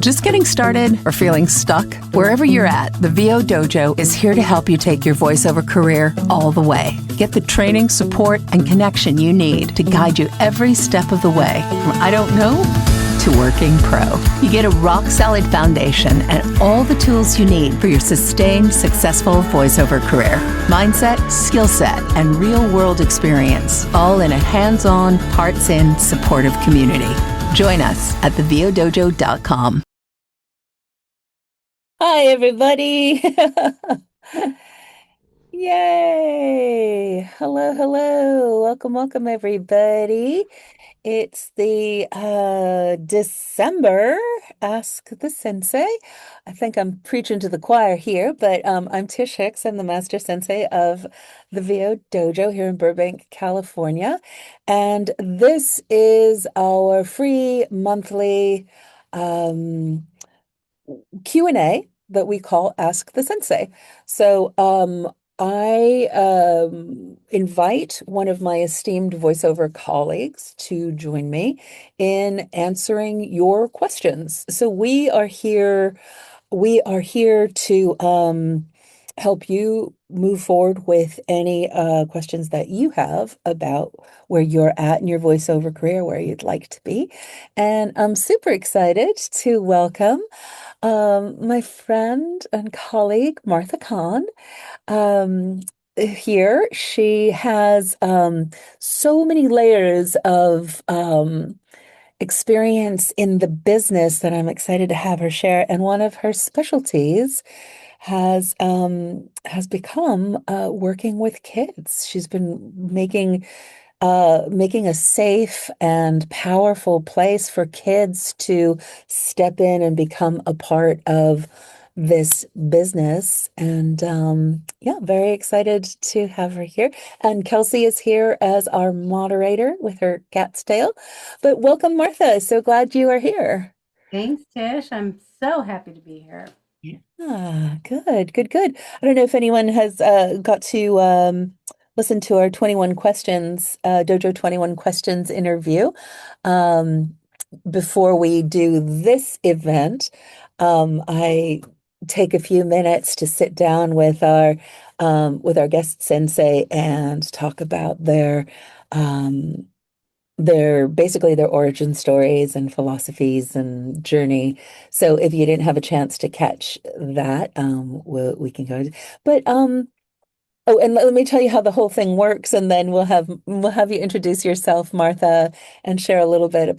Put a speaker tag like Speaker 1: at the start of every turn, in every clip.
Speaker 1: Just getting started or feeling stuck? Wherever you're at, the VO Dojo is here to help you take your voiceover career all the way. Get the training, support, and connection you need to guide you every step of the way, from I don't know to working pro. You get a rock-solid foundation and all the tools you need for your sustained, successful voiceover career. Mindset, skill set, and real-world experience, all in a hands-on, hearts-in, supportive community. Join us at thevodojo.com.
Speaker 2: Hi, everybody. Yay. Hello, hello. Welcome, everybody. It's the December Ask the Sensei. I think I'm preaching to the choir here, but I'm Tish Hicks. I'm the Master Sensei of the VO Dojo here in Burbank, California. And this is our free monthly Q&A that we call Ask the Sensei. So I invite one of my esteemed voiceover colleagues to join me in answering your questions. So we are here to help you move forward with any questions that you have about where you're at in your voiceover career, where you'd like to be. And I'm super excited to welcome my friend and colleague, Martha Kahn. Here, she has so many layers of experience in the business that I'm excited to have her share. And one of her specialties has become working with kids. She's been making a safe and powerful place for kids to step in and become a part of this business. And yeah, very excited to have her here. And Kelsey is here as our moderator with her cat's tail. But welcome, Martha. So glad you are here.
Speaker 3: Thanks, Tish. I'm so happy to be here.
Speaker 2: Ah, good. I don't know if anyone has got to listen to our 21 questions, Dojo 21 questions interview. Before we do this event, I take a few minutes to sit down with our guest sensei and talk about their basically their origin stories and philosophies and journey. So if you didn't have a chance to catch that, we can go. But oh, and let me tell you how the whole thing works, and then we'll have you introduce yourself, Martha, and share a little bit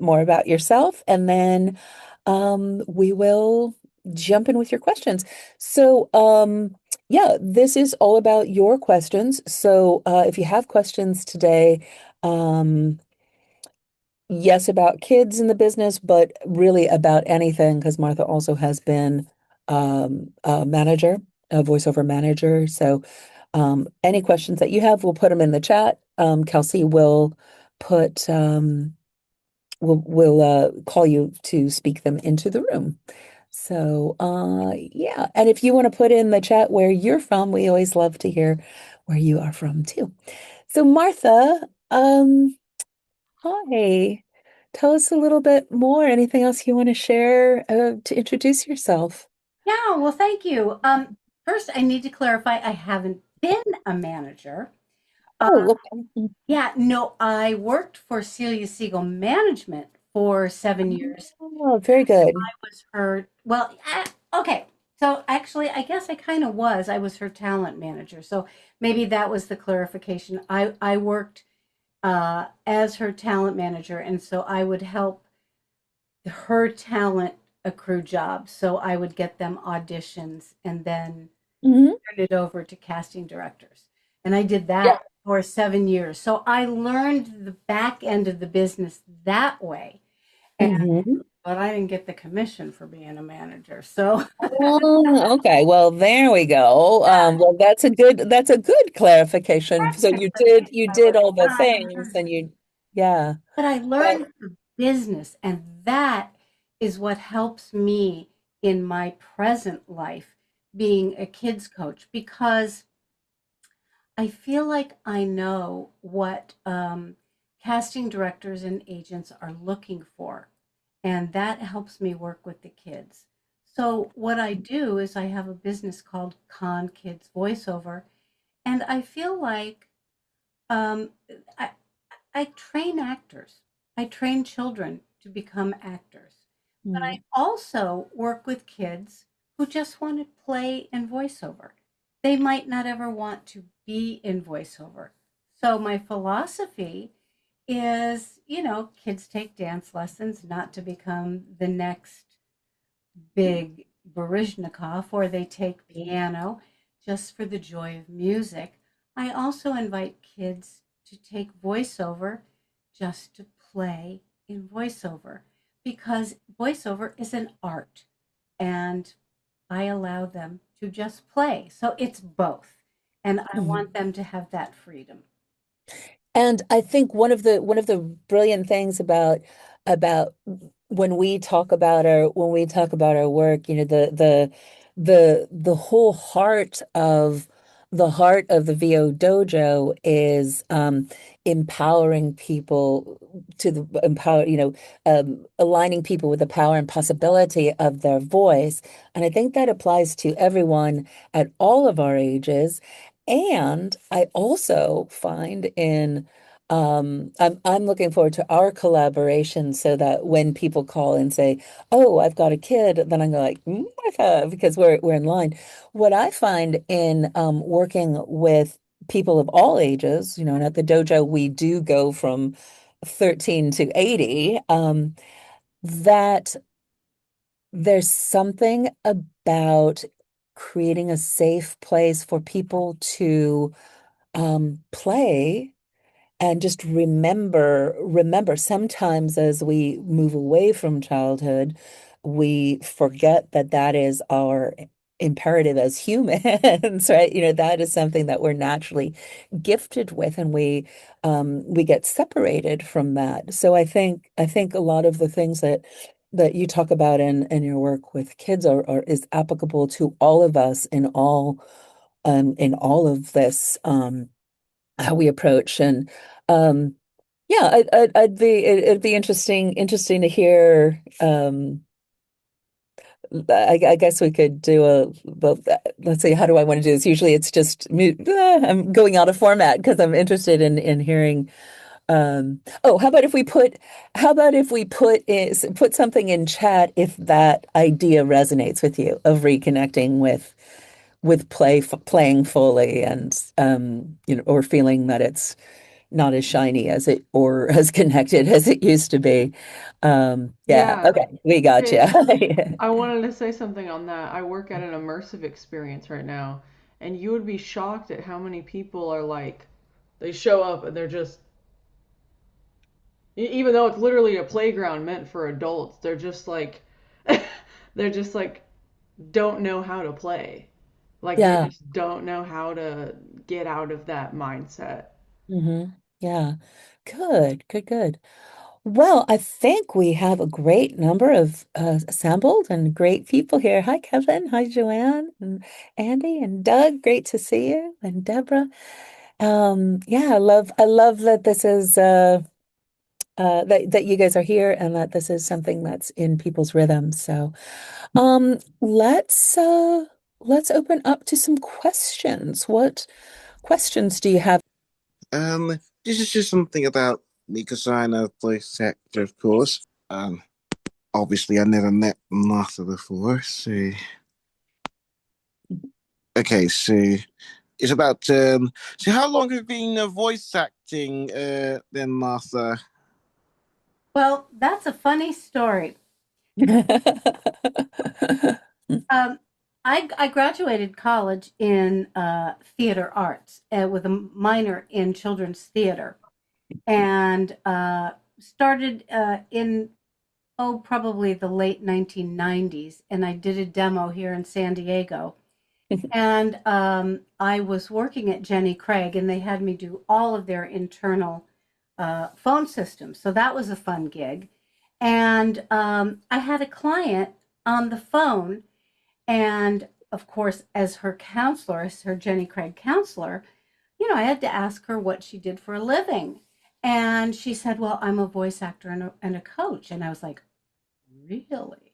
Speaker 2: more about yourself, and then we will jump in with your questions. So yeah, this is all about your questions. So if you have questions today, yes, about kids in the business, but really about anything, because Martha also has been a manager, a voiceover manager. So any questions that you have, we'll put them in the chat. Kelsey will put we'll call you to speak them into the room. So yeah, and if you want to put in the chat where you're from, we always love to hear where you are from too. So Martha, hi. Tell us a little bit more. Anything else you want to share to introduce yourself?
Speaker 3: Yeah, well, thank you. First, I need to clarify I haven't been a manager.
Speaker 2: Oh,
Speaker 3: Yeah, no, I worked for 𝗟𝗟 Management for 7 years.
Speaker 2: oh, very good.
Speaker 3: I was her, well, okay. So actually, I guess I kind of was. I was her talent manager. So maybe that was the clarification. I worked as her talent manager, and so I would help her talent accrue jobs. So I would get them auditions and then
Speaker 2: Mhm.
Speaker 3: turn it over to casting directors. And I did that
Speaker 2: Yeah.
Speaker 3: for 7 years. So I learned the back end of the business that way.
Speaker 2: Mhm.
Speaker 3: But I didn't get the commission for being a manager. So
Speaker 2: Oh, okay. Well, there we go. Well, that's a good clarification. So you did all the things, and yeah.
Speaker 3: but I
Speaker 2: But
Speaker 3: learned the business, and that is what helps me in my present life being a kids coach, because I feel like I know what casting directors and agents are looking for. and that helps me work with the kids. So what I do is I have a business called Kahn Kids Voiceover, and I feel like um, I, I train actors. I train children to become actors. But I
Speaker 2: Mm.
Speaker 3: also work with kids who just want to play in voiceover. They might not ever want to be in voiceover. So my philosophy is, kids take dance lessons not to become the next big Baryshnikov, or they take piano just for the joy of music. I also invite kids to take voiceover just to play in voiceover because voiceover is an art and I allow them to just play. So it's both. And I
Speaker 2: Mhm.
Speaker 3: want them to have that freedom.
Speaker 2: And I think one of the brilliant things about when we talk about our work, the whole heart of the VO dojo is empowering people to the empower, aligning people with the power and possibility of their voice. And I think that applies to everyone at all of our ages. And I also find I'm looking forward to our collaboration so that when people call and say, "Oh, I've got a kid," then I'm like, Martha, because we're in line. What I find in working with people of all ages, and at the dojo we do go from 13 to 80, that there's something about creating a safe place for people to play and just remember sometimes as we move away from childhood, we forget that that is our imperative as humans, right? That is something that we're naturally gifted with, and we get separated from that. So I think a lot of the things that you talk about in your work with kids are is applicable to all of us in all of this. How we approach and yeah, it'd be interesting to hear. I guess we could do well, let's see, how do I want to do this? Usually it's just I'm going out of format because I'm interested in hearing. Oh, how about if we put something in chat if that idea resonates with you of reconnecting with playing fully and or feeling that it's not as shiny as it or as connected as it used to be. Yeah,
Speaker 4: Yeah,
Speaker 2: okay, we got you.
Speaker 4: okay. I wanted to say something on that. I work at an immersive experience right now, and you would be shocked at how many people are like, they show up and they're just, even though it's literally a playground meant for adults, they're just like, they're just like, don't know how to play. Like they
Speaker 2: Yeah.
Speaker 4: just don't know how to get out of that mindset.
Speaker 2: hmm Yeah. Good. Well, I think we have a great number of assembled and great people here. Hi, Kevin. Hi, Joanne and Andy and Doug. Great to see you and Deborah. Yeah, I love that this is that you guys are here and that this is something that's in people's rhythms. So, um, let's uh let's open up to some questions. What questions do you have?
Speaker 5: This is just something about the designer voice actor, of course. Obviously, I never met Martha before, so okay, so it's about so how long have you been voice acting then, Martha?
Speaker 3: Well, that's a funny story. Um, I graduated college in theater arts with a minor in children's theater and started in, probably the late 1990s. And I did a demo here in San Diego. And I was working at Jenny Craig, and they had me do all of their internal phone systems. So that was a fun gig. And I had a client on the phone, and of course, as her counselor, as her Jenny Craig counselor, I had to ask her what she did for a living. And she said, "Well, I'm a voice actor and a coach." And I was like, really?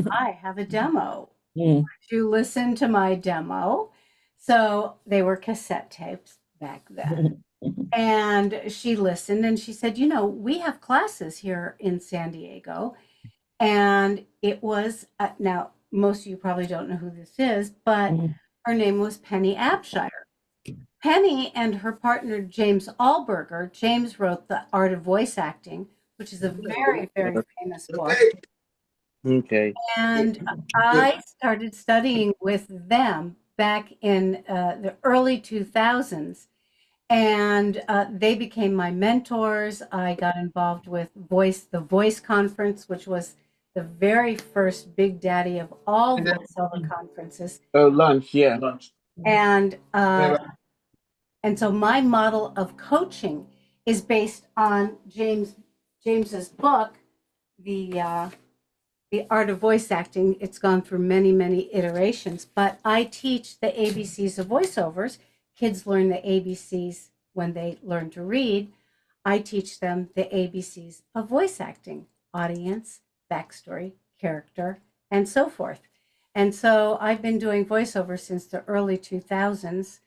Speaker 3: I have a demo.
Speaker 2: Mm.
Speaker 3: You listen to my demo. So they were cassette tapes back then. And she listened and she said, we have classes here in San Diego. And it was, now, most of you probably don't know who this is, but her name was Penny Abshire. Penny and her partner, James Allberger, James wrote The Art of Voice Acting, which is a very, very famous book.
Speaker 5: Okay.
Speaker 3: And I started studying with them back in the early 2000s. And they became my mentors. I got involved with the Voice Conference, which was the very first big daddy of all voiceover conferences.
Speaker 5: Oh, lunch, yeah. Lunch.
Speaker 3: And so my model of coaching is based on James's book, The Art of Voice Acting. It's gone through many, many iterations, but I teach the ABCs of voiceovers. Kids learn the ABCs when they learn to read. I teach them the ABCs of voice acting: audience, backstory, character, and so forth. And so I've been doing voiceover since the early 2000s,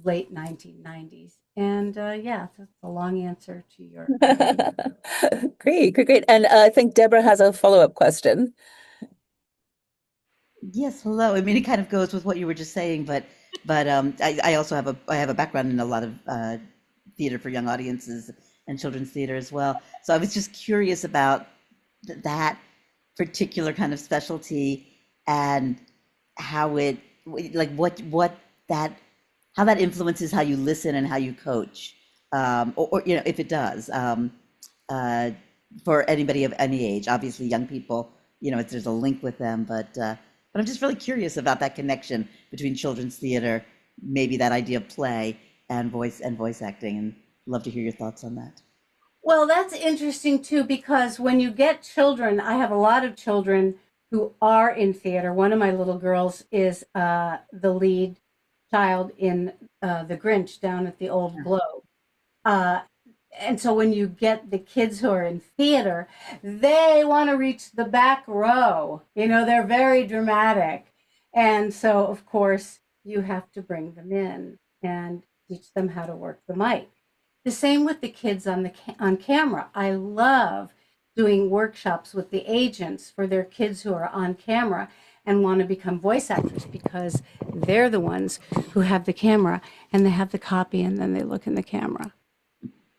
Speaker 3: late 1990s. And yeah, that's a long answer to your
Speaker 2: Great. And I think Deborah has a follow-up question.
Speaker 6: Yes, hello. I mean, it kind of goes with what you were just saying, but I also have a background in a lot of theater for young audiences and children's theater as well. So I was just curious about that particular kind of specialty and how it, like how that influences how you listen and how you coach, or if it does, for anybody of any age. Obviously, young people, there's a link with them, but I'm just really curious about that connection between children's theater, maybe that idea of play and voice acting, and love to hear your thoughts on that.
Speaker 3: Well, that's interesting too, because when you get children, I have a lot of children who are in theater. One of my little girls is the lead child in The Grinch down at the Old Globe. And so when you get the kids who are in theater, they want to reach the back row. They're very dramatic. And so, of course, you have to bring them in and teach them how to work the mic. The same with the kids on camera. I love doing workshops with the agents for their kids who are on camera and want to become voice actors, because they're the ones who have the camera and they have the copy and then they look in the camera.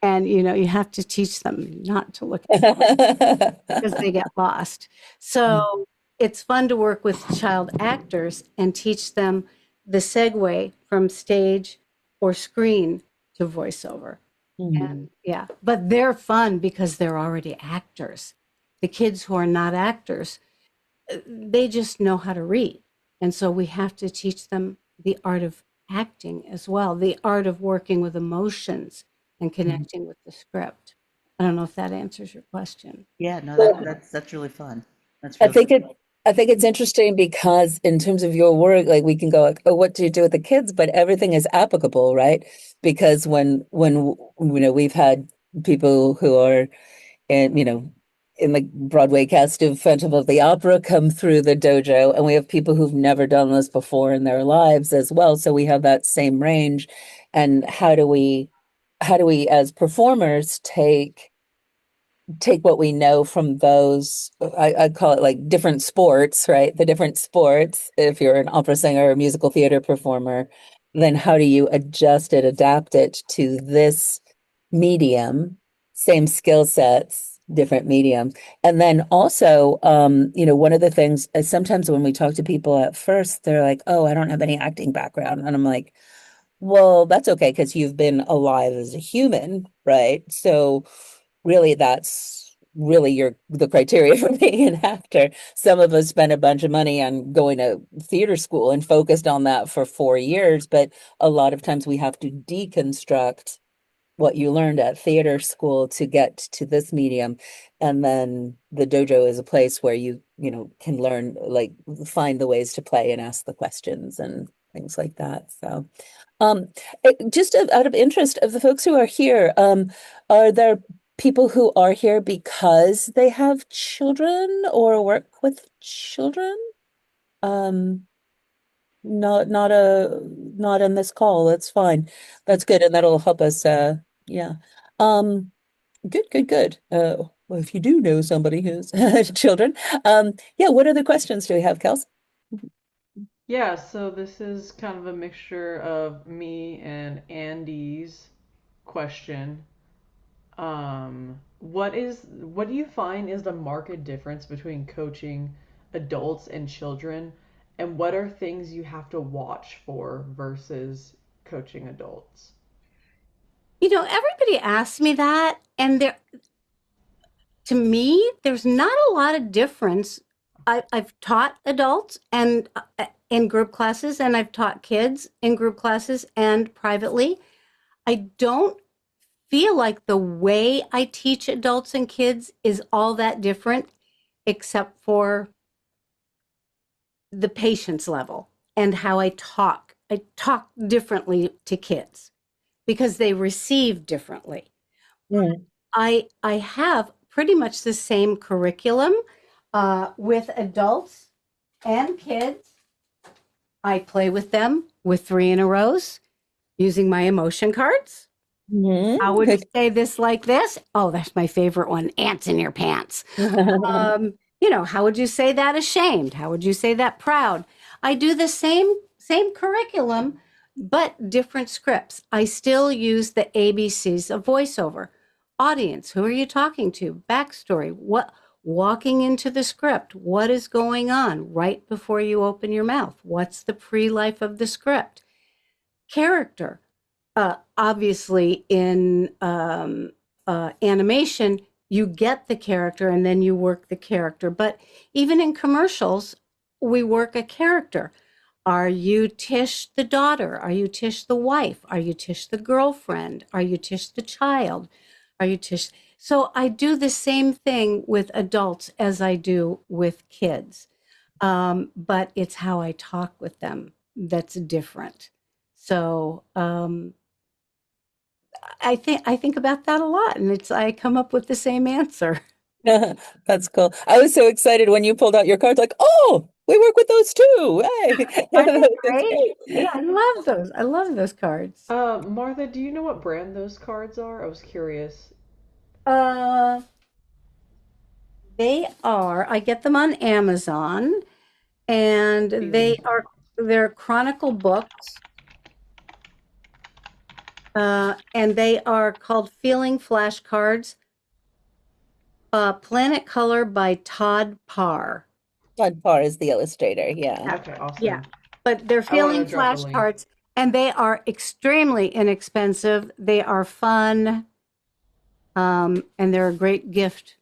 Speaker 3: And, you have to teach them not to look at them because they get lost. So it's fun to work with child actors and teach them the segue from stage or screen to voiceover. And yeah, but they're fun because they're already actors. The kids who are not actors, they just know how to read. And so we have to teach them the art of acting as well, the art of working with emotions and connecting with the script. I don't know if that answers your question.
Speaker 6: Yeah, no, that's really fun. That's
Speaker 2: I think it's interesting because in terms of your work, like we can go like, oh, what do you do with the kids? But everything is applicable, right? Because when we've had people who are in the Broadway cast of Phantom of the Opera come through the dojo, and we have people who've never done this before in their lives as well. So we have that same range. And how do we as performers take what we know from those, I call it like different sports, right? The different sports, if you're an opera singer or musical theater performer, then how do you adapt it to this medium, same skill sets, different medium. And then also, one of the things is sometimes when we talk to people at first, they're like, oh, I don't have any acting background. And I'm like, well, that's okay, because you've been alive as a human, right? So really, that's really the criteria for being an actor. Some of us spent a bunch of money on going to theater school and focused on that for 4 years, but a lot of times we have to deconstruct what you learned at theater school to get to this medium. And then the dojo is a place where you can learn, like find the ways to play and ask the questions and things like that. So just out of interest, of the folks who are here, are there people who are here because they have children or work with children. Not in this call. That's fine. That's good, and that'll help us. Yeah. Um, good. Well, if you do know somebody who's children, yeah. What other questions do we have, Kels?
Speaker 4: Yeah, so this is kind of a mixture of me and Andy's question. What do you find is the marked difference between coaching adults and children, and what are things you have to watch for versus coaching adults?
Speaker 3: Everybody asks me that, and to me, there's not a lot of difference. I've taught adults and in group classes, and I've taught kids in group classes and privately. I don't feel like the way I teach adults and kids is all that different, except for the patience level and how I talk. I talk differently to kids because they receive differently.
Speaker 2: Mm.
Speaker 3: I have pretty much the same curriculum with adults and kids. I play with them with 3 in a rows using my emotion cards.
Speaker 2: Mhm.
Speaker 3: How would you say this like this? Oh, that's my favorite one. Ants in your pants. How would you say that ashamed? How would you say that proud? I do the same curriculum, but different scripts. I still use the ABCs of voiceover. Audience, who are you talking to? Backstory, walking into the script, what is going on right before you open your mouth? What's the pre-life of the script? Character. Obviously, in animation, you get the character and then you work the character. But even in commercials, we work a character. Are you Tish the daughter? Are you Tish the wife? Are you Tish the girlfriend? Are you Tish the child? Are you Tish? So I do the same thing with adults as I do with kids. But it's how I talk with them that's different. So I think about that a lot, and I come up with the same answer.
Speaker 2: That's cool. I was so excited when you pulled out your cards, like, oh, we work with those too. Hey,
Speaker 3: Aren't they
Speaker 2: that's
Speaker 3: great?
Speaker 2: great.
Speaker 3: Yeah, I love those. I love those cards.
Speaker 4: Martha, do you know what brand those cards are? I was curious.
Speaker 3: Uh, I get them on Amazon, and they're Chronicle books, and they are called Feeling Flashcards, Planet Color by 𝗏𝗏𝗏.
Speaker 2: 𝗏𝗏𝗏 is the illustrator. Yeah.
Speaker 4: Okay, awesome.
Speaker 3: Yeah, but they're
Speaker 4: I wanted
Speaker 3: Feeling
Speaker 4: to drop the link.
Speaker 3: Flashcards, and they are extremely inexpensive. They are fun, and they're a great gift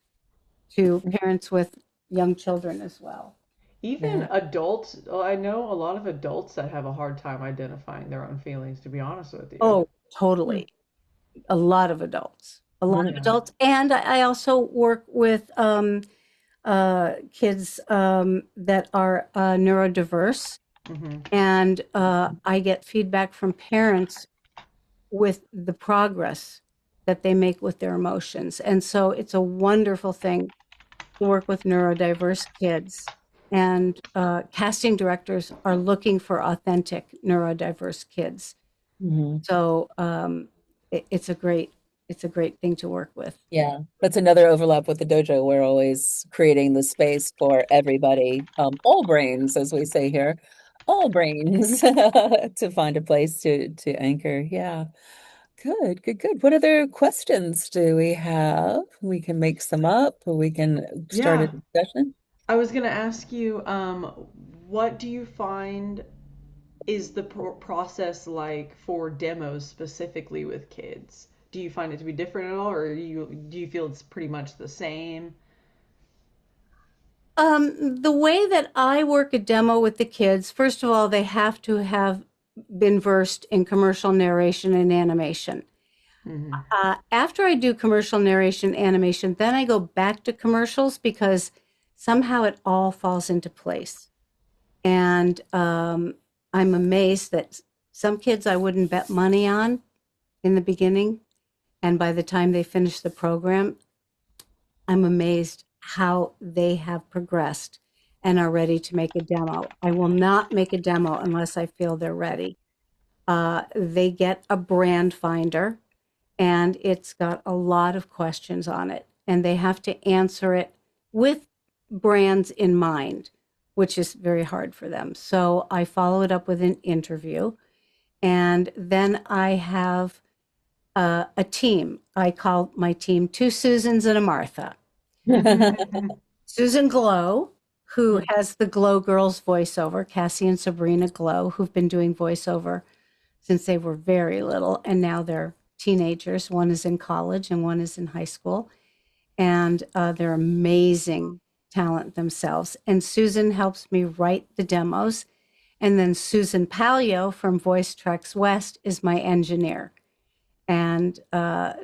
Speaker 3: to parents with young children as well.
Speaker 4: Even
Speaker 2: Yeah.
Speaker 4: adults, I know a lot of adults that have a hard time identifying their own feelings, to be honest with you.
Speaker 3: Oh, totally. A lot of adults.
Speaker 4: Yeah.
Speaker 3: And I also work with kids that are neurodiverse,
Speaker 4: hmm
Speaker 3: and I get feedback from parents with the progress that they make with their emotions. And so it's a wonderful thing to work with neurodiverse kids. And casting directors are looking for authentic neurodiverse kids.
Speaker 2: Mhm.
Speaker 3: So it's a great thing to work with.
Speaker 2: Yeah, that's another overlap with the dojo. We're always creating the space for everybody, all brains, as we say here, all brains, to find a place to anchor. Yeah, good. What other questions do we have? We can make some up, or we can start a
Speaker 4: Yeah.
Speaker 2: discussion.
Speaker 4: I was gonna ask you, what do you find is the process like for demos specifically with kids? Do you find it to be different at all, or do you feel it's pretty much the same?
Speaker 3: The way that I work a demo with the kids, first of all, they have to have been versed in commercial narration and animation.
Speaker 4: hmm
Speaker 3: After I do commercial narration animation, then I go back to commercials because somehow it all falls into place. And I'm amazed that some kids I wouldn't bet money on in the beginning, And by the time they finish the program, I'm amazed how they have progressed and are ready to make a demo. I will not make a demo unless I feel they're ready. They get a brand finder, and it's got a lot of questions on it, and they have to answer it with brands in mind, which is very hard for them. So I follow it up with an interview, and then I have a team. I call my team two Susans and a Martha. Susan Glow, who has the Glow Girls voiceover, Cassie and Sabrina Glow, who've been doing voiceover since they were very little, and now they're teenagers. One is in college and one is in high school, and they're amazing talent themselves. And Susan helps me write the demos, and then 𝗂𝗏 from Voice Tracks West is my engineer. And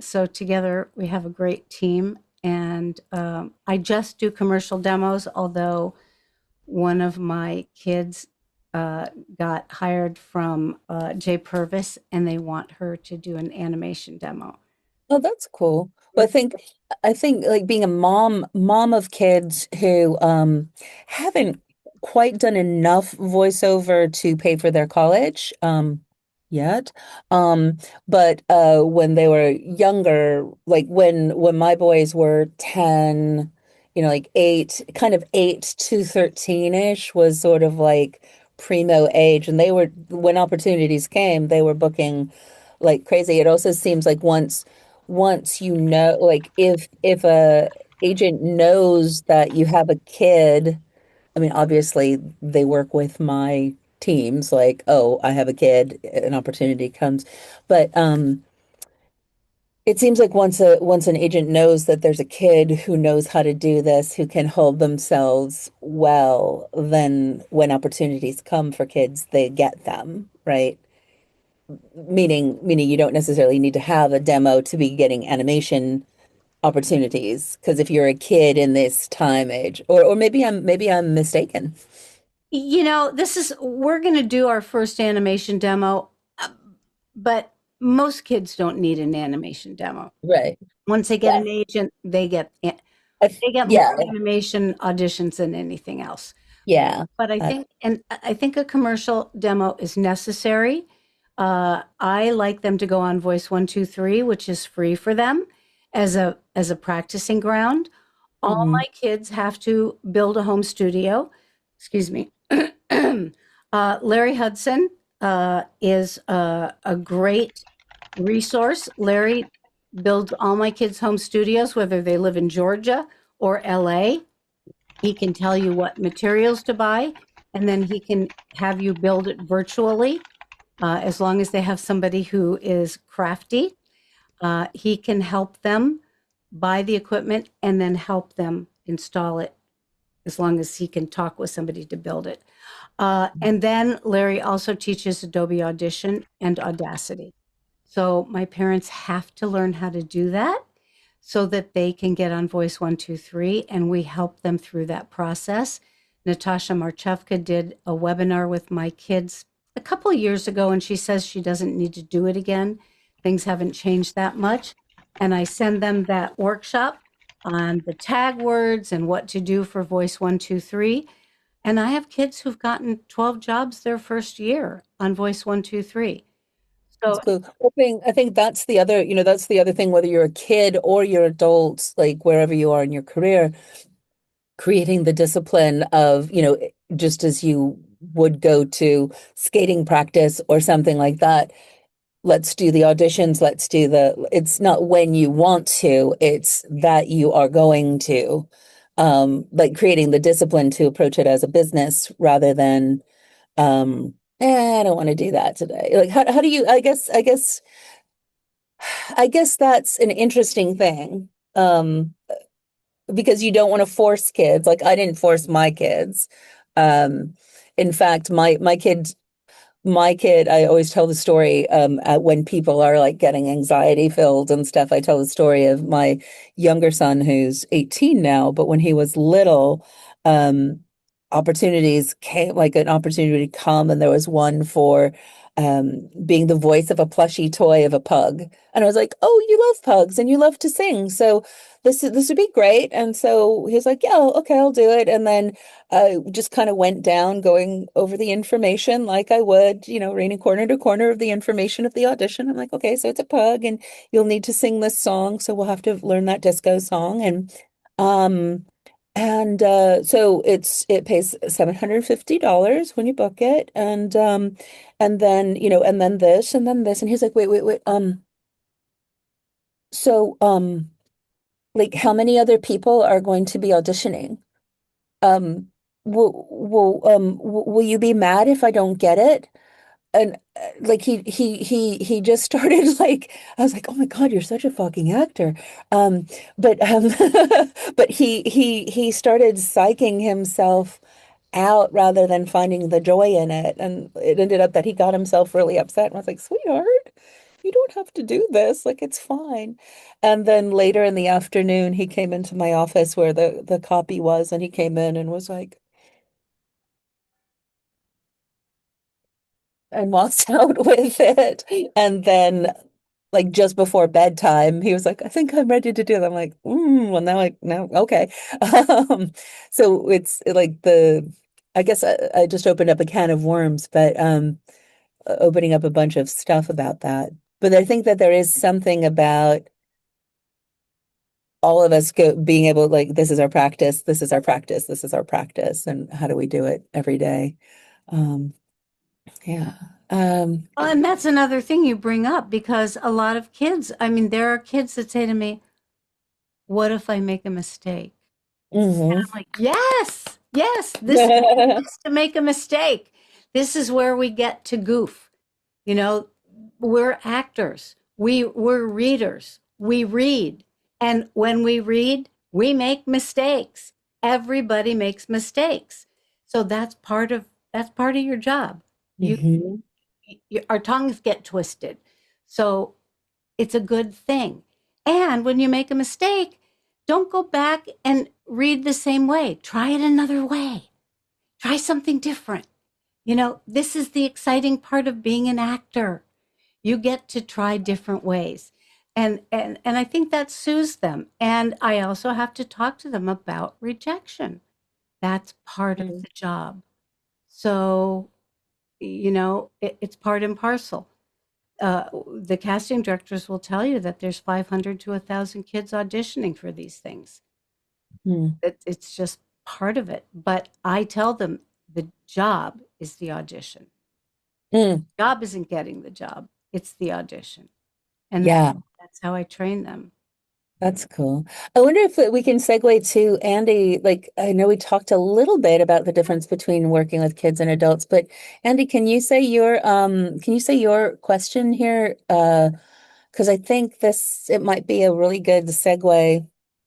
Speaker 3: so together we have a great team. And I just do commercial demos, although one of my kids got hired from 𝗪𝗵𝗆, and they want her to do an animation demo.
Speaker 2: Oh, that's cool. Well, I think like being a mom of kids who haven't quite done enough voiceover to pay for their college yet. But when they were younger, like when my boys were 10, like 8 to 13-ish was sort of like primo age, and when opportunities came, they were booking like crazy. It also seems like once like if a agent knows that you have a kid, I mean, obviously they work with my teams, like, oh, I have a kid, an opportunity comes. But it seems like once an agent knows that there's a kid who knows how to do this, who can hold themselves well, then when opportunities come for kids, they get them, right? Meaning you don't necessarily need to have a demo to be getting animation opportunities, because if you're a kid in this time age, or maybe I'm mistaken.
Speaker 3: We're going to do our first animation demo, but most kids don't need an animation demo.
Speaker 2: Right.
Speaker 3: Once they get an agent, they get more animation auditions than anything else.
Speaker 2: Yeah.
Speaker 3: But I think a commercial demo is necessary. I like them to go on Voice 123, which is free for them as a practicing ground. All my kids have to build a home studio. Excuse me. Larry Hudson is a great resource. Larry builds all my kids' home studios, whether they live in Georgia or LA. He can tell you what materials to buy, and then he can have you build it virtually, as long as they have somebody who is crafty. He can help them buy the equipment and then help them install it, as long as he can talk with somebody to build it. And then Larry also teaches Adobe Audition and Audacity. So my parents have to learn how to do that so that they can get on Voice 123, and we help them through that process. Natasha 𝗪𝗁𝗆 did a webinar with my kids a couple of years ago, and she says she doesn't need to do it again. Things haven't changed that much. And I send them that workshop on the tag words and what to do for Voice 123. And I have kids who've gotten 12 jobs their first year on Voice 123. So
Speaker 2: I think that's the other thing, whether you're a kid or you're adult, like wherever you are in your career, creating the discipline of, just as you would go to skating practice or something like that, let's do the auditions, it's not when you want to, it's that you are going to, like creating the discipline to approach it as a business rather than, I don't want to do that today. Like, how do you, I guess that's an interesting thing. Because you don't want to force kids. Like, I didn't force my kids. In fact, my kid, I always tell the story, when people are like getting anxiety filled and stuff, I tell the story of my younger son, who's 18 now, but when he was little, opportunities came, like an opportunity to come, and there was one for being the voice of a plushy toy of a pug. And I was like, oh, you love pugs and you love to sing, so this would be great. And so he's like, yeah, okay, I'll do it. And then just kind of went down, going over the information like I would, reading corner to corner of the information of the audition. I'm like, okay, so it's a pug, and you'll need to sing this song, so we'll have to learn that disco song. Um, so it pays $750 when you book it, and then this and then this, and he's like, wait, so like, how many other people are going to be auditioning? Will you be mad if I don't get it? And like, he just started, like, I was like, oh my God, you're such a fucking actor. But but he started psyching himself out rather than finding the joy in it, and it ended up that he got himself really upset, and I was like, sweetheart, you don't have to do this, like, it's fine. And then later in the afternoon, he came into my office where the copy was, and he came in and was like, and walked out with it. And then, like, just before bedtime, he was like, I think I'm ready to do it. I'm like, well, now, okay. So it's like I guess I just opened up a can of worms, but opening up a bunch of stuff about that. But I think that there is something about all of us being able, like, this is our practice, this is our practice, this is our practice, and how do we do it every day? Yeah.
Speaker 3: Well, and that's another thing you bring up, because a lot of kids, I mean, there are kids that say to me, what if I make a mistake? And I'm like, yes, this is to make a mistake. This is where we get to goof. We're actors. We're readers. We read. And when we read, we make mistakes. Everybody makes mistakes. So that's part of your job. Our tongues get twisted. So it's a good thing. And when you make a mistake, don't go back and read the same way. Try it another way. Try something different. This is the exciting part of being an actor. You get to try different ways. And I think that soothes them. And I also have to talk to them about rejection. That's part of the job. So, it's part and parcel. The casting directors will tell you that there's 500 to 1,000 kids auditioning for these things. It's just part of it. But I tell them the job is the audition. Job isn't getting the job. It's the audition. And that's how I train them.
Speaker 2: That's cool. I wonder if we can segue to Andy. Like, I know we talked a little bit about the difference between working with kids and adults, but Andy, can you say your question here? Because I think it might be a really good segue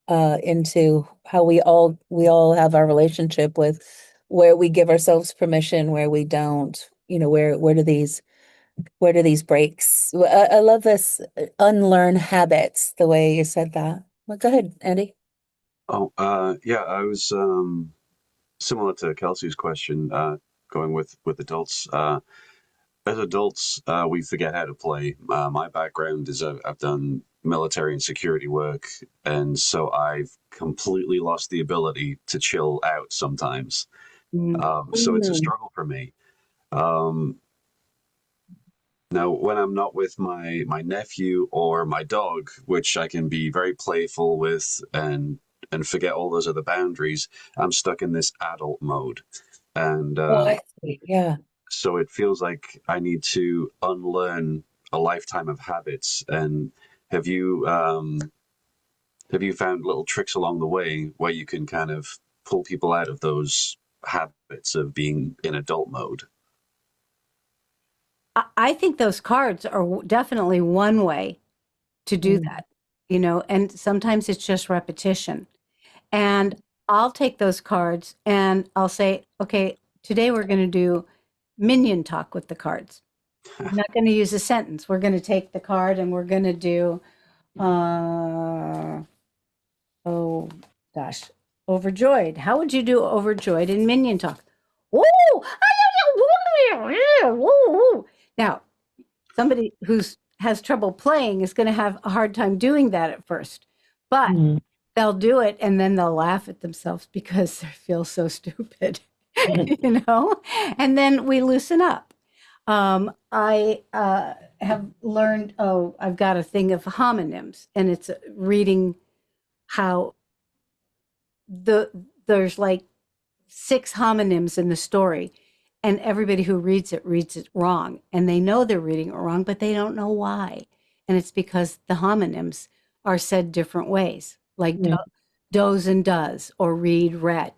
Speaker 2: into how we all have our relationship with, where we give ourselves permission, where we don't. Where do these breaks? I love this, unlearn habits, the way you said that. Well, go ahead, Andy.
Speaker 7: Yeah, I was similar to Kelsey's question, going with adults. As adults, we forget how to play. My background is I've done military and security work, and so I've completely lost the ability to chill out sometimes. So it's a struggle for me. Now, when I'm not with my nephew or my dog, which I can be very playful with and forget all those other boundaries, I'm stuck in this adult mode. And
Speaker 2: I see. Yeah.
Speaker 7: so it feels like I need to unlearn a lifetime of habits. And have you found little tricks along the way where you can kind of pull people out of those habits of being in adult mode?
Speaker 3: I think those cards are definitely one way to do that, and sometimes it's just repetition. And I'll take those cards and I'll say, okay, today we're going to do minion talk with the cards. I'm not going to use a sentence. We're going to take the card and we're going to do, oh gosh, overjoyed. How would you do overjoyed in minion talk? Now, somebody who's has trouble playing is going to have a hard time doing that at first, but
Speaker 2: Mm.
Speaker 3: they'll do it and then they'll laugh at themselves because they feel so stupid, you know? And then we loosen up. I have learned, I've got a thing of homonyms, and it's reading how there's like 6 homonyms in the story, and everybody who reads it wrong, and they know they're reading it wrong, but they don't know why. And it's because the homonyms are said different ways, like
Speaker 2: Mm.
Speaker 3: does and does, or read, read.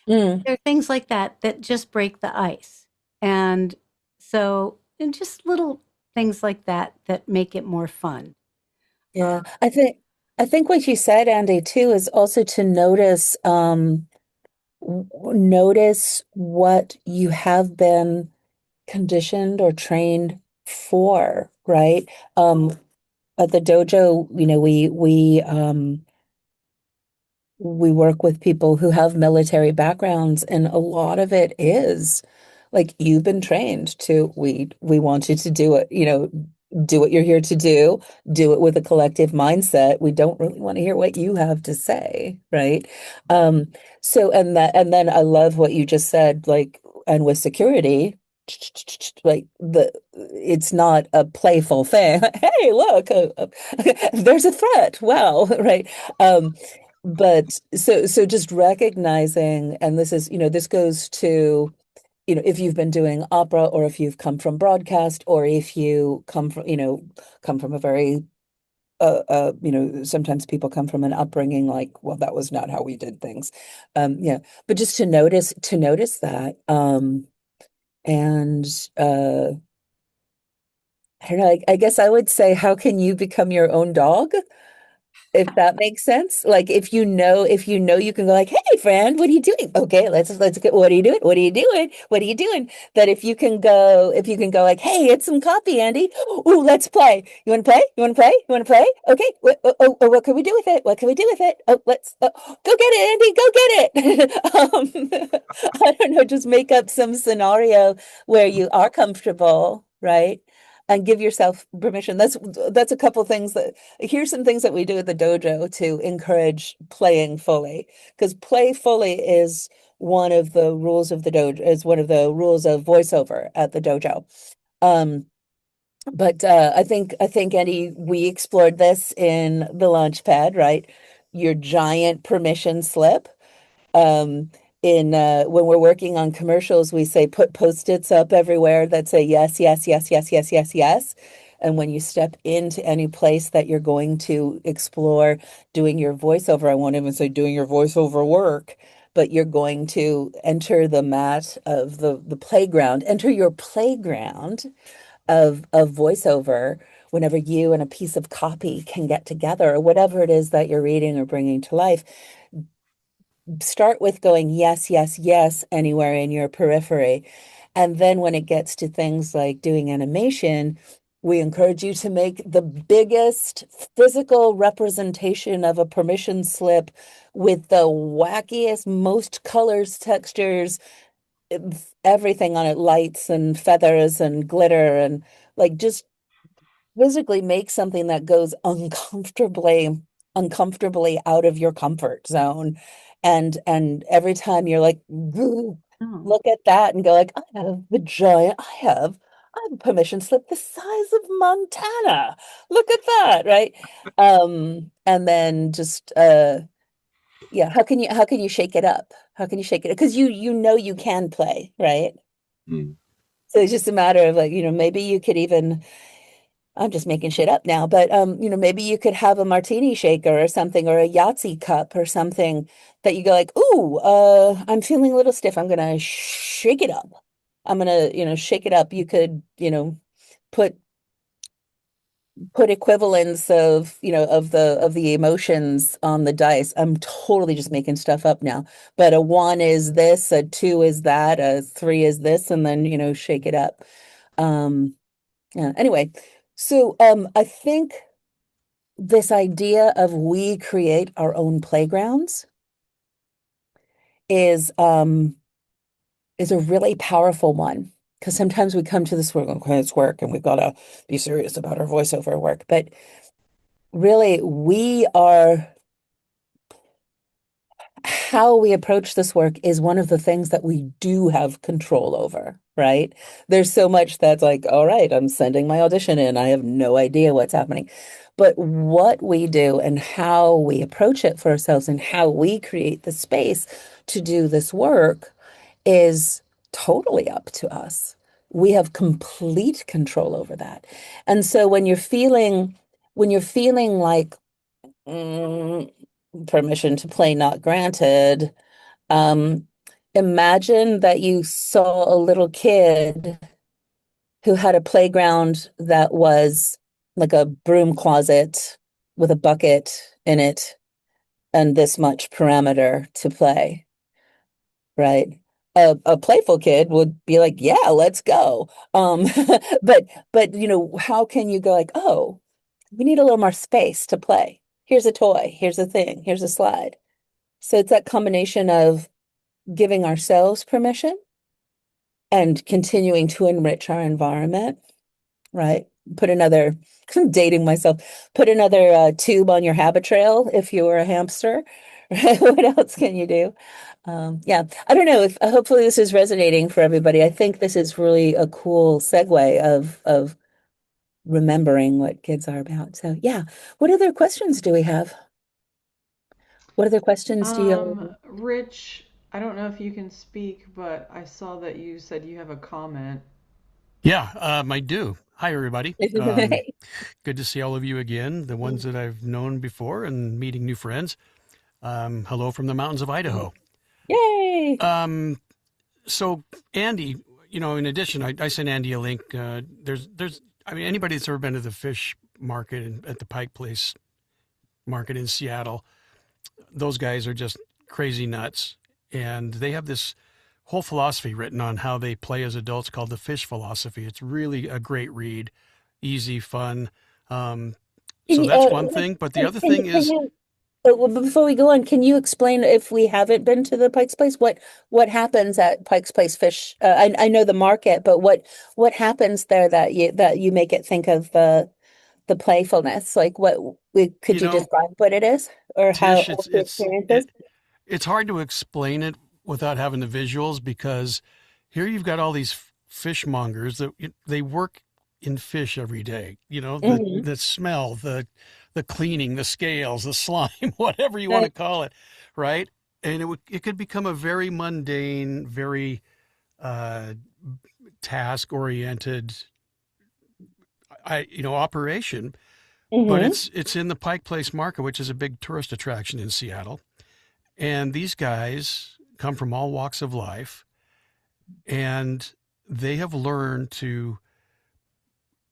Speaker 2: Mm.
Speaker 3: There are things like that that just break the ice. And so, and just little things like that that make it more fun.
Speaker 2: Yeah, I think what you said, Andy, too, is also to notice notice what you have been conditioned or trained for, right? At the dojo, we work with people who have military backgrounds, and a lot of it is like you've been trained to we want you to do it, do what you're here to do it with a collective mindset. We don't really want to hear what you have to say, right? So and then I love what you just said, like, and with security, like it's not a playful thing. Hey, look, there's a threat. Wow, right? But so just recognizing, and this is, this goes to, if you've been doing opera, or if you've come from broadcast, or if you come from a very sometimes people come from an upbringing like, well, that was not how we did things. Yeah, but just to notice that, and I don't know, I guess I would say, how can you become your own dog? If that makes sense. Like, if you know you can go like, hey friend, what are you doing? Okay, let's get, what are you doing? What are you doing? What are you doing? That if you can go like, hey, it's some coffee, Andy. Ooh, let's play. You want to play? You want to play? You want to play? Okay. What can we do with it? What can we do with it? Oh, let's go get it, Andy. Go get it. I don't know, just make up some scenario where you are comfortable, right? And give yourself permission. That's a couple things that here's some things that we do at the dojo to encourage playing fully, because play fully is one of the rules of the dojo, is one of the rules of voiceover at the dojo. But I think Andy, we explored this in the launch pad, right? Your giant permission slip. In When we're working on commercials, we say put post-its up everywhere that say yes, yes, yes, yes, yes, yes, yes. And when you step into any place that you're going to explore doing your voiceover, I won't even say doing your voiceover work, but you're going to enter the mat of the playground, enter your playground of voiceover whenever you and a piece of copy can get together, or whatever it is that you're reading or bringing to life. Start with going yes, yes, yes anywhere in your periphery. And then when it gets to things like doing animation, we encourage you to make the biggest physical representation of a permission slip with the wackiest, most colors, textures, everything on it, lights and feathers and glitter, and like just physically make something that goes uncomfortably out of your comfort zone. And every time you're like, "Ooh,"
Speaker 3: Oh.
Speaker 2: look at that and go like, I have a permission slip the size of Montana. Look at that, right? And then just yeah, how can you shake it up? How can you shake it? Because you can play, right?
Speaker 7: Mm.
Speaker 2: So it's just a matter of like, maybe you could even, I'm just making shit up now, but maybe you could have a martini shaker or something, or a Yahtzee cup or something that you go like, ooh, I'm feeling a little stiff. I'm gonna shake it up. I'm gonna, shake it up. You could, put equivalents of, of the emotions on the dice. I'm totally just making stuff up now. But a 1 is this, a 2 is that, a 3 is this, and then, shake it up. Yeah, anyway, so I think this idea of we create our own playgrounds is um is a really powerful one, because sometimes we come to this work, okay, it's work and we've got to be serious about our voiceover work. But really, how we approach this work is one of the things that we do have control over, right? There's so much that's like, all right, I'm sending my audition in. I have no idea what's happening. But what we do and how we approach it for ourselves and how we create the space to do this work is totally up to us. We have complete control over that. And so when you're feeling like mm, permission to play not granted, um, imagine that you saw a little kid who had a playground that was like a broom closet with a bucket in it and this much parameter to play, right? A playful kid would be like, yeah, let's go. But how can you go like, oh, we need a little more space to play. Here's a toy, here's a thing, here's a slide. So it's that combination of giving ourselves permission and continuing to enrich our environment, right? Dating myself, put another tube on your habit trail if you were a hamster. Right? What else can you do? Yeah, I don't know if hopefully this is resonating for everybody. I think this is really a cool segue of remembering what kids are about. So yeah, what other questions do we have? What other questions do you
Speaker 4: Rich, I don't know if you can speak, but I saw that you said you have a comment.
Speaker 8: Yeah, I do. Hi, everybody.
Speaker 2: have?
Speaker 8: Good to see all of you again, the ones that I've known before and meeting new friends. Hello from the mountains of Idaho.
Speaker 2: Yay!
Speaker 8: So Andy, in addition, I sent Andy a link. Anybody that's ever been to the fish market at the Pike Place market in Seattle, those guys are just crazy nuts. And they have this whole philosophy written on how they play as adults called the 𝗏𝗏 philosophy. It's really a great read, easy, fun. So that's one thing. But the other thing is,
Speaker 2: well, before we go on, can you explain, if we haven't been to the Pike's Place, what happens at Pike's Place Fish? I know the market, but what happens there that you make it think of the playfulness? Like could you describe what it is or how
Speaker 8: Tish,
Speaker 2: the experience is?
Speaker 8: it's hard to explain it without having the visuals, because here you've got all these fishmongers that they work in fish every day. The smell, the cleaning, the scales, the slime, whatever you want to call it, right? And it could become a very mundane, very task oriented, operation. But it's in the Pike Place Market, which is a big tourist attraction in Seattle. And these guys come from all walks of life, and they have learned to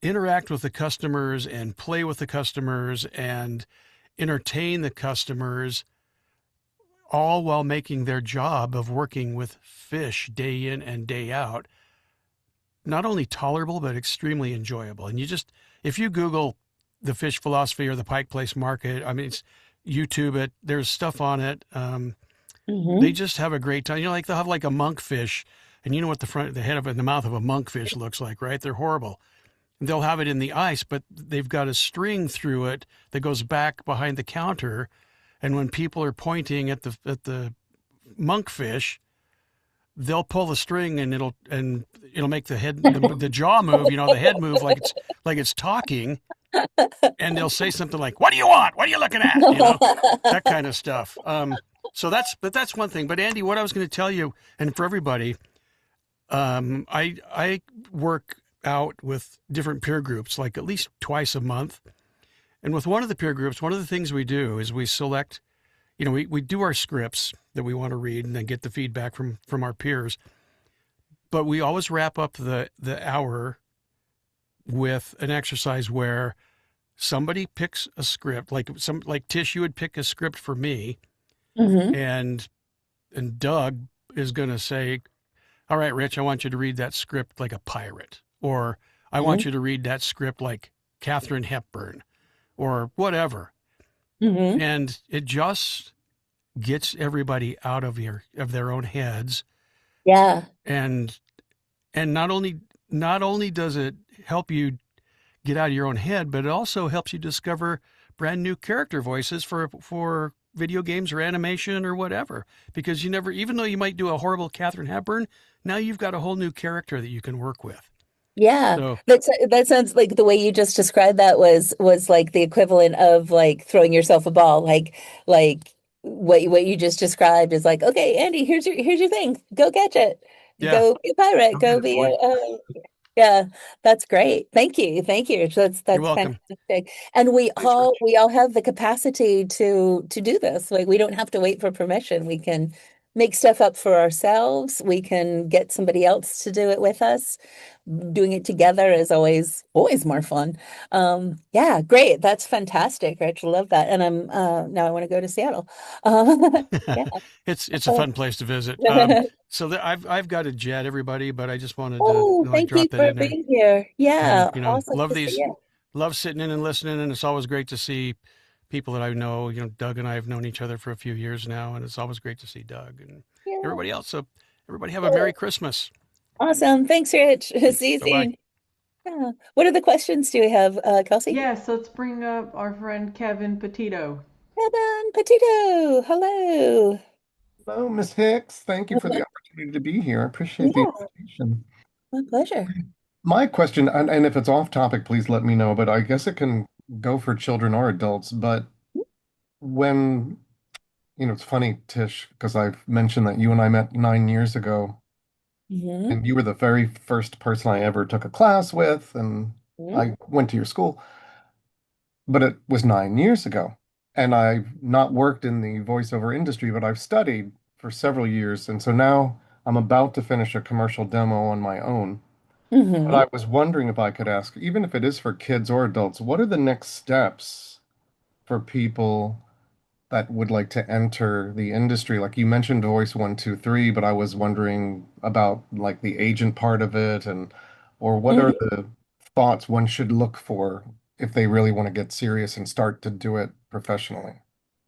Speaker 8: interact with the customers and play with the customers and entertain the customers, all while making their job of working with fish day in and day out not only tolerable, but extremely enjoyable. And if you Google the 𝗏𝗏 philosophy or the Pike Place Market, it's YouTube it, there's stuff on it. They just have a great time. Like they'll have like a monkfish, and you know what the head of it, the mouth of a monkfish looks like, right? They're horrible. They'll have it in the ice, but they've got a string through it that goes back behind the counter. And when people are pointing at the monkfish, they'll pull the string and it'll make the head, the jaw move, the head move like it's talking. And they'll say something like, "What do you want? What are you looking at?" That kind of stuff. So that's one thing. But Andy, what I was going to tell you, and for everybody, I work out with different peer groups, like at least twice a month. And with one of the peer groups, one of the things we do is we select, we do our scripts that we want to read and then get the feedback from our peers. But we always wrap up the hour with an exercise where somebody picks a script, like Tish, you would pick a script for me, and Doug is going to say, "All right, Rich, I want you to read that script like a pirate," or "I want you to read that script like Katharine Hepburn," or whatever. And it just gets everybody out of their own heads.
Speaker 2: Yeah.
Speaker 8: And not only does it help you get out of your own head, but it also helps you discover brand new character voices for video games or animation or whatever. Because you never, even though you might do a horrible Katharine Hepburn, now you've got a whole new character that you can work with.
Speaker 2: Yeah,
Speaker 8: So
Speaker 2: that sounds like the way you just described that was like the equivalent of like throwing yourself a ball. Like what you just described is like, okay, Andy, here's your thing. Go catch it.
Speaker 8: yeah,
Speaker 2: Go be a pirate.
Speaker 7: Go get
Speaker 2: Go
Speaker 7: it,
Speaker 2: be
Speaker 7: boy.
Speaker 2: yeah, that's great. Thank you.
Speaker 8: you're
Speaker 2: That's
Speaker 8: welcome.
Speaker 2: fantastic. And
Speaker 7: Thanks, Rich.
Speaker 2: we all have the capacity to do this. Like we don't have to wait for permission. We can make stuff up for ourselves. We can get somebody else to do it with us. Doing it together is always more fun. Yeah, great. That's fantastic, Rich. Love that. And I'm now I want to go to Seattle. Yeah.
Speaker 8: It's a fun place to visit. So I've got a jet, everybody, but I just wanted to
Speaker 2: Oh,
Speaker 8: like
Speaker 2: thank you
Speaker 8: drop that
Speaker 2: for
Speaker 8: in there.
Speaker 2: being here.
Speaker 8: And
Speaker 2: Yeah, awesome
Speaker 8: love
Speaker 2: to see you.
Speaker 8: love sitting in and listening, and it's always great to see people that I know. Doug and I have known each other for a few years now, and it's always great to see Doug and
Speaker 2: Yeah.
Speaker 8: everybody else. So everybody have a Merry Christmas.
Speaker 2: Awesome. Thanks, Rich. See you
Speaker 8: Bye bye.
Speaker 2: soon. Yeah. What other questions do we have, Kelsey?
Speaker 4: Yes, let's bring up our friend Kevin Petito.
Speaker 2: Evan Petito. Hello.
Speaker 9: Hello, Miss Hicks. Thank you for the opportunity to be here. I appreciate the
Speaker 2: Yeah,
Speaker 9: invitation.
Speaker 2: my pleasure.
Speaker 9: My question, and if it's off topic, please let me know, but I guess it can go for children or adults. But when, it's funny, Tish, because I've mentioned that you and I met 9 years ago,
Speaker 2: Hmm.
Speaker 9: and you were the very first person I ever took a class with, and I went to your school. But it was 9 years ago. And I've not worked in the voiceover industry, but I've studied for several years. And so now I'm about to finish a commercial demo on my own. But
Speaker 2: Hmm.
Speaker 9: I was wondering if I could ask, even if it is for kids or adults, what are the next steps for people that would like to enter the industry? Like you mentioned Voice 123, but I was wondering about like the agent part of it or what are the thoughts one should look for if they really want to get serious and start to do it professionally.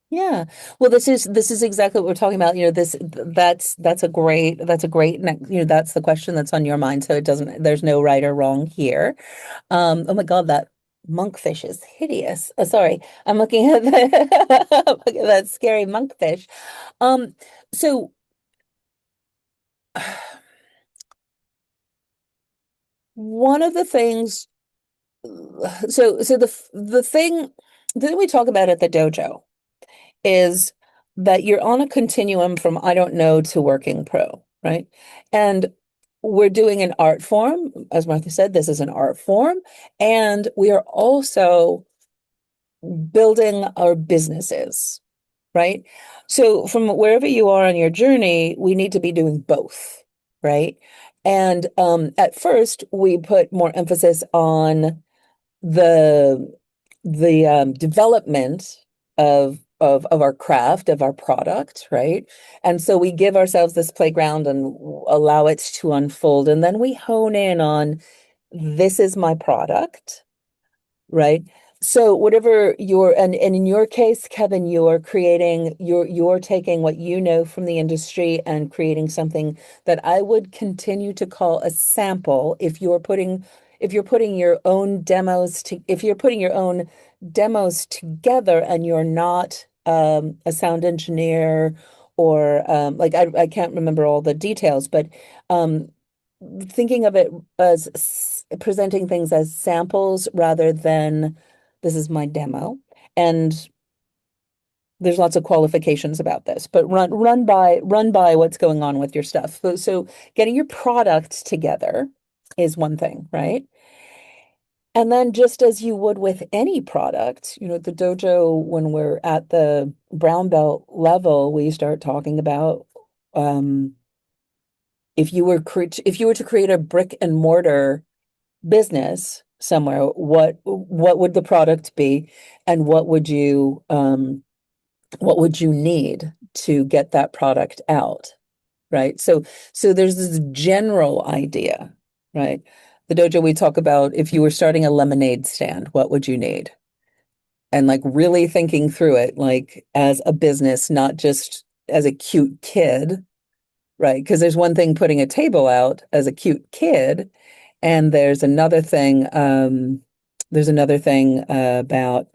Speaker 2: Yeah. Well, this is exactly what we're talking about. That's a great that's the question that's on your mind. So there's no right or wrong here. Oh my God, that monkfish is hideous. Oh, sorry, I'm looking at look at that scary monkfish. So one of the things, the thing that we talk about at the dojo is that you're on a continuum from I don't know to working pro, right? And we're doing an art form. As Martha said, this is an art form. And we are also building our businesses, right? So from wherever you are on your journey, we need to be doing both, right? And at first, we put more emphasis on the development of our craft, of our product, right? And so we give ourselves this playground and allow it to unfold. And then we hone in on this is my product, right? So whatever and in your case, Kevin, you're taking what you know from the industry and creating something that I would continue to call a sample if you're putting your own demos together and you're not a sound engineer or I can't remember all the details, but um, thinking of it as presenting things as samples rather than this is my demo. And there's lots of qualifications about this, but run by what's going on with your stuff. So getting your product together is one thing, right? And then just as you would with any product, the dojo, when we're at the brown belt level, we start talking about if you were to create a brick and mortar business somewhere, what would the product be, and what would you need to get that product out, right? So there's this general idea, right? The dojo, we talk about if you were starting a lemonade stand, what would you need? and like really thinking through it, like as a business, not just as a cute kid, right? Because there's one thing putting a table out as a cute kid, and there's another thing about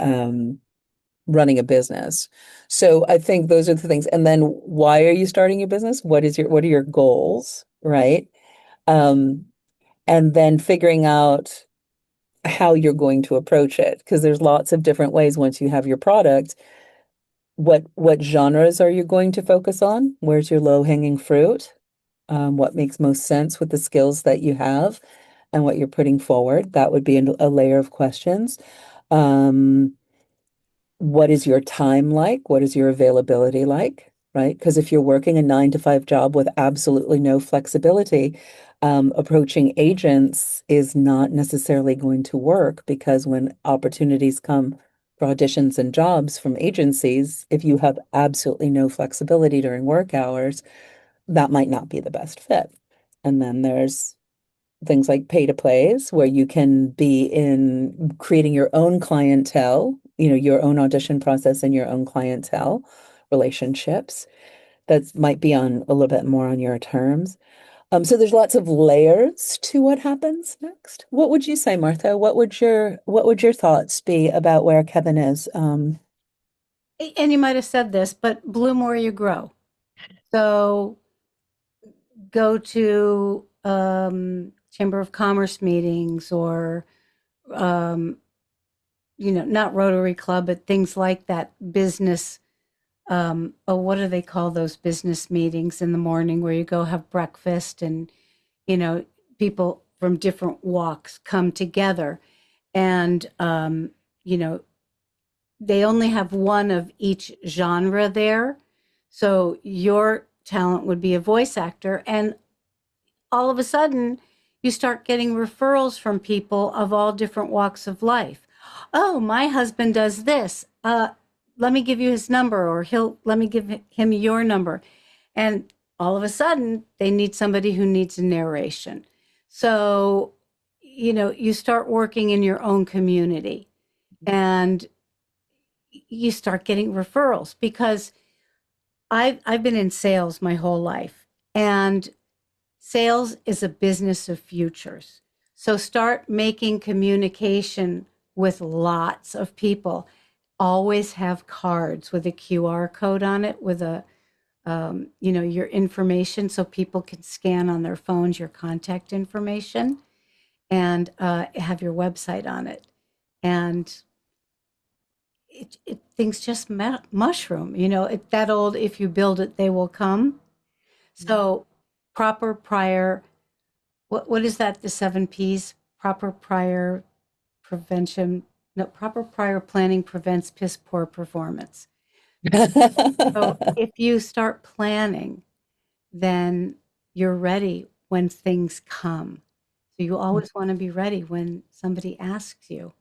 Speaker 2: running a business. So I think those are the things. And then why are you starting your business? What are your goals, right? And then figuring out how you're going to approach it, because there's lots of different ways once you have your product. What genres are you going to focus on? Where's your low-hanging fruit? What makes most sense with the skills that you have and what you're putting forward? That would be a layer of questions. What is your time like? What is your availability like? Right? Because if you're working a 9 to 5 job with absolutely no flexibility, approaching agents is not necessarily going to work, because when opportunities come for auditions and jobs from agencies, if you have absolutely no flexibility during work hours, that might not be the best fit. And then there's things like pay-to-plays, where you can be in creating your own clientele, your own audition process and your own clientele relationships. That might be on a little bit more on your terms. So there's lots of layers to what happens next. What would you say, Martha? What would your thoughts be about where Kevin is?
Speaker 3: And you might have said this, but bloom where you grow. So go to Chamber of Commerce meetings, or not Rotary Club, but things like that. Business. What do they call those business meetings in the morning, where you go have breakfast and, people from different walks come together, and, they only have one of each genre there. So your talent would be a voice actor, and all of a sudden you start getting referrals from people of all different walks of life. Oh, my husband does this. Let me give you his number, or let me give him your number. And all of a sudden they need somebody who needs a narration. So, you start working in your own community, and you start getting referrals, because I've been in sales my whole life, and sales is a business of futures. So start making communication with lots of people. Always have cards with a QR code on it, with your information, so people can scan on their phones your contact information, and have your website on it. And things just mushroom. That old, if you build it, they will come. So proper prior, what is that? The 7 P's: proper prior prevention. No, proper prior planning prevents piss poor performance. So if you start planning, then you're ready when things come. So you always want to be ready when somebody asks you.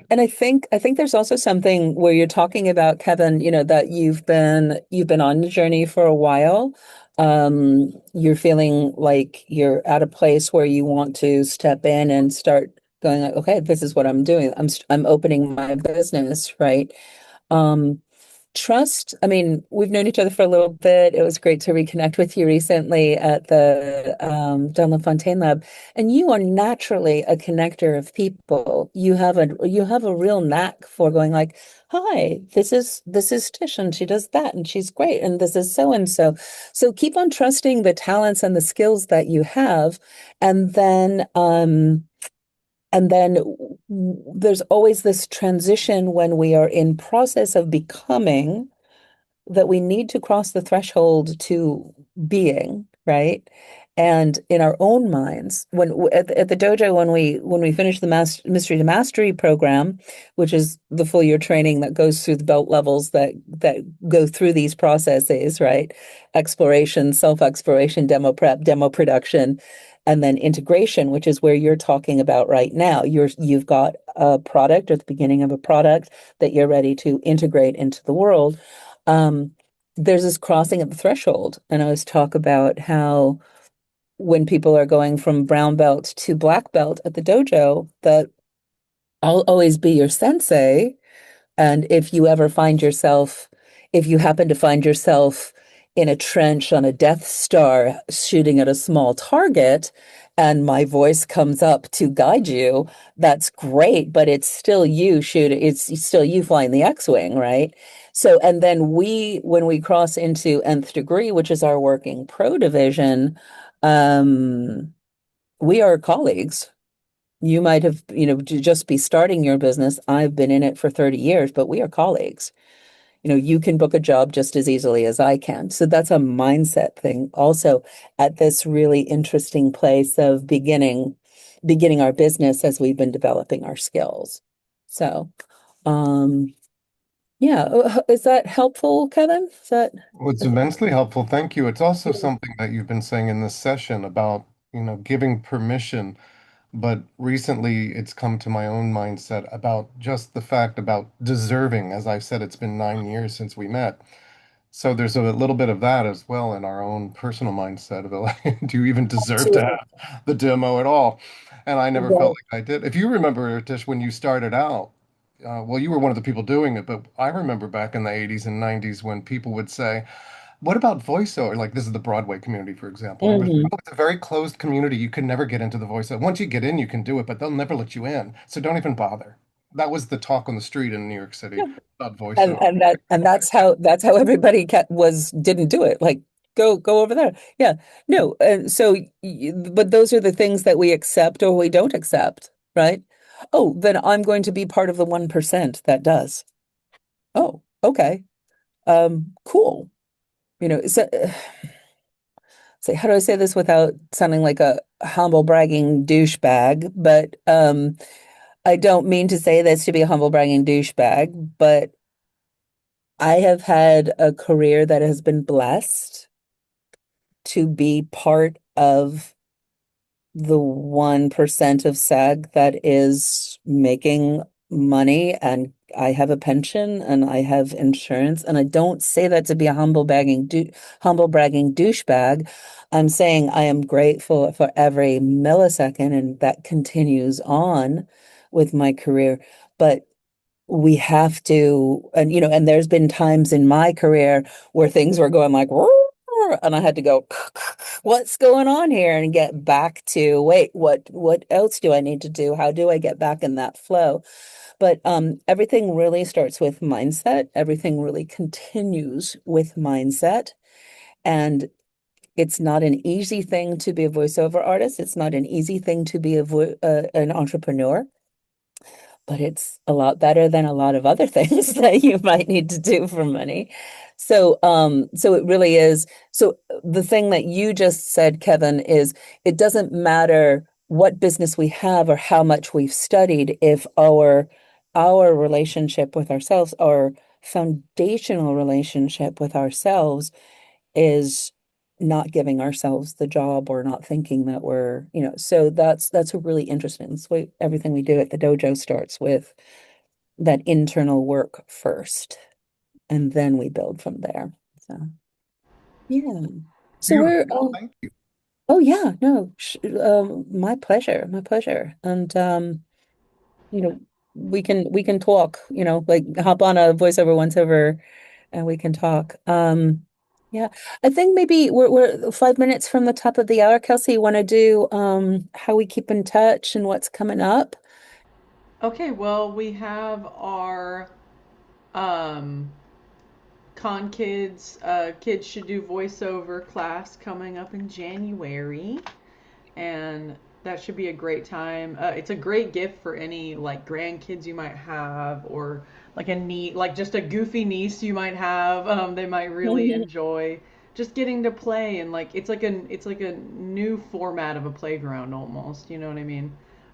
Speaker 2: And I think there's also something where you're talking about, Kevin, that you've been on the journey for a while. You're feeling like you're at a place where you want to step in and start going like, okay, this is what I'm doing. I'm opening my business, right? Trust. I mean, we've known each other for a little bit. It was great to reconnect with you recently at the John LaFontaine Lab. And you are naturally a connector of people. You have a real knack for going like, hi, this is Tish, and she does that, and she's great, and this is so and so. So keep on trusting the talents and the skills that you have, and then there's always this transition when we are in process of becoming, that we need to cross the threshold to being, right? And in our own minds, at the dojo, when we finish the Mystery to Mastery program, which is the full year training that goes through the belt levels that go through these processes, right? Exploration, self-exploration, demo prep, demo production, and then integration, which is where you're talking about right now. You've got a product, or the beginning of a product, that you're ready to integrate into the world. There's this crossing of the threshold. And I always talk about how when people are going from brown belt to black belt at the dojo, that I'll always be your sensei, And if you ever find yourself, if you happen to find yourself in a trench on a Death Star shooting at a small target, and my voice comes up to guide you, that's great, but it's still you shooting, it's still you flying the X-Wing, right? So, and then when we cross into nth degree, which is our working pro division, we are colleagues. You might have, just be starting your business. I've been in it for 30 years, but we are colleagues. You can book a job just as easily as I can. So that's a mindset thing. Also, at this really interesting place of beginning our business as we've been developing our skills. So, yeah, is that helpful, Kevin? Is that
Speaker 9: Well, it's immensely helpful. Thank you. It's also something that you've been saying in this session about, giving permission. But recently it's come to my own mindset about just the fact about deserving. As I've said, it's been 9 years since we met. So there's a little bit of that as well in our own personal mindset of like, do you even deserve to
Speaker 2: absolutely
Speaker 9: have the demo at all? And I never felt
Speaker 2: right?
Speaker 9: like I did. If you remember, Tish, when you started out, well, you were one of the people doing it, but I remember back in the 80s and 90s when people would say, what about voiceover? Like this is the Broadway community, for example. And everybody's like,
Speaker 2: Hmm.
Speaker 9: oh, it's a very closed community. You can never get into the voiceover. Once you get in, you can do it, but they'll never let you in. So don't even bother. That was the talk on the street in New York City about
Speaker 2: And
Speaker 9: voiceover.
Speaker 2: that's how everybody didn't do it. Like go over there. Yeah. No. And so, but those are the things that we accept or we don't accept, right? Oh, then I'm going to be part of the 1% that does. Oh, okay. Cool. So, say, how do I say this without sounding like a humble bragging douchebag? But I don't mean to say this to be a humble bragging douchebag, but I have had a career that has been blessed to be part of the 1% of SAG that is making money, and I have a pension and I have insurance. And I don't say that to be a humble bragging douchebag. I'm saying I am grateful for every millisecond, and that continues on with my career. But we have to, and there's been times in my career where things were going like, "Roar," and I had to go, what's going on here? And get back to, wait, what else do I need to do? How do I get back in that flow? But everything really starts with mindset. Everything really continues with mindset. And it's not an easy thing to be a voiceover artist. It's not an easy thing to be an entrepreneur, but it's a lot better than a lot of other things that you might need to do for money. So it really is. So the thing that you just said, Kevin, is it doesn't matter what business we have or how much we've studied if our relationship with ourselves, our foundational relationship with ourselves is not giving ourselves the job or not thinking that so that's a really interesting. That's why everything we do at the dojo starts with that internal work first, and then we build from there. So yeah. So we're
Speaker 9: Beautiful. Thank you.
Speaker 2: oh yeah, no, my pleasure, my pleasure. And you know, we can talk, like hop on a voiceover once over and we can talk. Yeah, I think maybe we're 5 minutes from the top of the hour. Kelsey, you want to do how we keep in touch and what's coming up?
Speaker 4: Okay, well, we have our um, Con Kids, Kids Should Do Voiceover class coming up in January, and that should be a great time. It's a great gift for any like grandkids you might have, or like like just a goofy niece you might have. They might really enjoy just getting to play, and like it's like a new format of a playground almost. You know what I mean?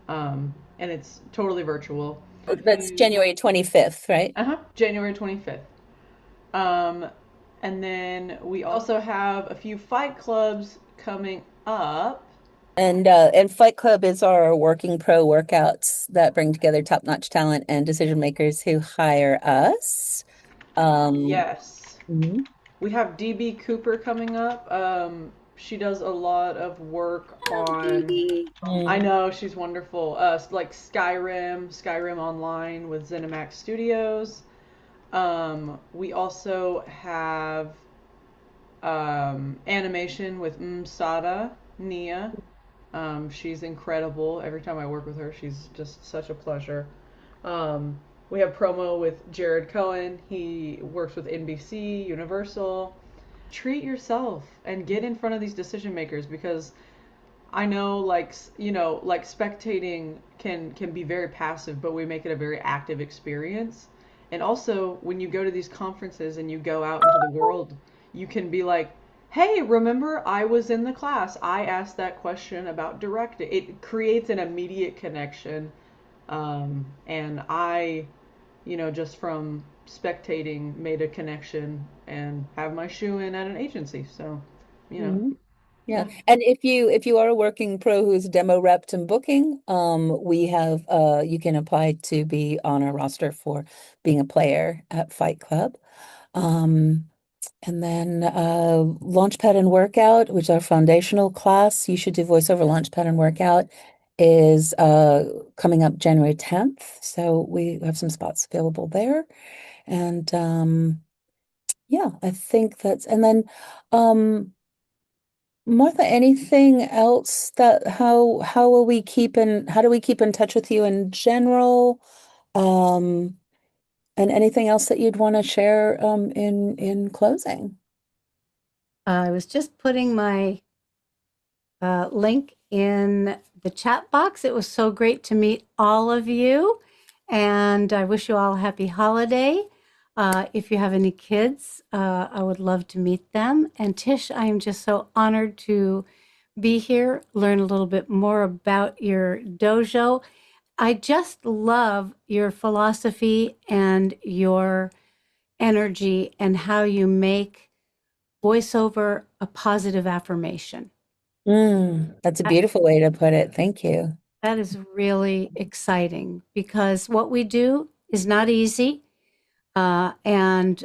Speaker 4: And it's totally virtual.
Speaker 2: That's January 25th, right?
Speaker 4: January 25th. Um, and then we also have a few fight clubs coming up.
Speaker 2: And Fight Club is our working pro workouts that bring together top-notch talent and decision makers who hire us. Um,
Speaker 4: Yes.
Speaker 2: mhm.
Speaker 4: We have DB Cooper coming up. She does a lot of work
Speaker 2: Oh,
Speaker 4: on,
Speaker 2: baby.
Speaker 4: I know, she's wonderful. Like Skyrim Online with ZeniMax Studios. We also have animation with 𝗚𝗏𝗧𝗏 Nia. She's incredible. Every time I work with her, she's just such a pleasure. We have promo with 𝗟R𝘂𝗀𝗀. He works with NBC, Universal. Treat yourself and get in front of these decision makers, because I know, like, like spectating can be very passive, but we make it a very active experience. And also, when you go to these conferences and you go out into the world, you can be like, "Hey, remember I was in the class. I asked that question about directing." It creates an immediate connection. And I, just from spectating, made a connection and have my shoe in at an agency. So,
Speaker 2: Mhm. Yeah.
Speaker 4: yeah.
Speaker 2: And if you are a working pro who's demo repped and booking, we have you can apply to be on our roster for being a player at Fight Club. Um, and then Launchpad and Workout, which is our foundational class, you should do voiceover Launchpad and Workout, is coming up January 10th. So we have some spots available there. And yeah, I think that's, and then Martha, anything else that how do we keep in touch with you in general? Um, and anything else that you'd want to share in closing?
Speaker 3: I was just putting my link in the chat box. It was so great to meet all of you, and I wish you all a happy holiday. If you have any kids, I would love to meet them. And Tish, I am just so honored to be here, learn a little bit more about your dojo. I just love your philosophy and your energy and how you make voiceover a positive affirmation.
Speaker 2: That's a beautiful way to put it. Thank you.
Speaker 3: That is really exciting because what we do is not easy. And,